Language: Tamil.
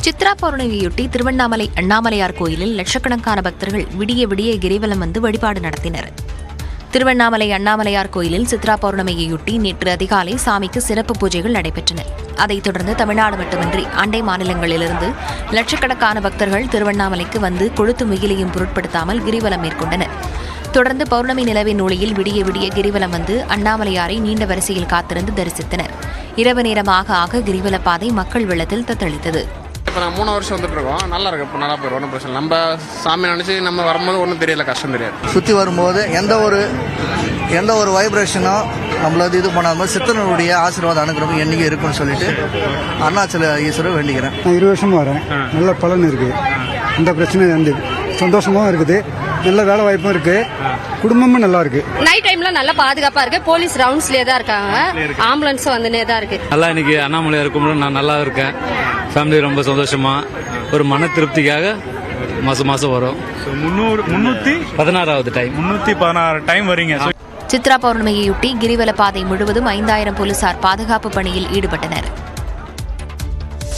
சித்ரா பௌர்ணமியொட்டி திருவண்ணாமலை அண்ணாமலையார் கோயிலில் லட்சக்கணக்கான பக்தர்கள் விடிய விடிய கிரிவலம் வந்து வழிபாடு நடத்தினர். திருவண்ணாமலை அண்ணாமலையார் கோயிலில் சித்ரா பௌர்ணமியொட்டி நேற்று அதிகாலை சாமிக்கு சிறப்பு பூஜைகள் நடைபெற்றன. அதைத் தொடர்ந்து தமிழ்நாடு மட்டுமின்றி அண்டை மாநிலங்களிலிருந்து லட்சக்கணக்கான பக்தர்கள் திருவண்ணாமலைக்கு வந்து கொளுத்து வெயிலையும் பொருட்படுத்தாமல் கிரிவலம் மேற்கொண்டனர். தொடர்ந்து பௌர்ணமி நிலவின் ஒளியில் விடிய விடிய கிரிவலம் வந்து அண்ணாமலையாரை நீண்ட வரிசையில் காத்திருந்து தரிசித்தனர். இரவு நேரமாக ஆக கிரிவல பாதை மக்கள் வெள்ளத்தில் தத்தளித்தது. இப்போ நான் 3 வருஷம் வந்துட்டு இருக்கோம். நல்லா இருக்கு. இப்போ நல்லா போயிடும். ஒன்றும் பிரச்சனை. நம்ம சாமி நினச்சி நம்ம வரும்போது ஒன்றும் தெரியல, கஷ்டம் தெரியாது. சுற்றி வரும்போது எந்த ஒரு வைப்ரேஷனோ நம்மளது இது பண்ணாத சித்தனுடைய ஆசீர்வாதம் அனுகிரகம் என்னைக்கு இருக்குன்னு சொல்லிட்டு அருணாச்சல ஈஸ்வரர் வேண்டிக்கிறேன். நான் 20 வருஷமா வரேன். நல்ல பலன் இருக்கு. எந்த பிரச்சனையும் வந்து சந்தோஷமாவும் இருக்குது. நல்ல வேலை வாய்ப்பும் இருக்கு. குடும்பமும் நல்லா இருக்கு. நைட் டைம்ல நல்ல பாதுகாப்பா இருக்கு. போலீஸ் ரவுண்ட்ஸ்லயே தான் இருக்காங்க. ஆம்புலன்ஸ் வந்துனே தான் இருக்கு. நல்லா இன்னைக்கு அண்ணாமலையார் இருக்கும்போது நான் நல்லா இருக்கேன். ஃபேமிலி ரொம்ப சந்தோஷமா ஒரு மன திருப்திக்காக மாசம் வரும். 316வது டைம் 316 டைம் வரீங்க. சித்ரா பௌர்ணமியொட்டி கிரிவல பாதை முழுவதும் 5000 போலீசார் பாதுகாப்பு பணியில் ஈடுபட்டனர்.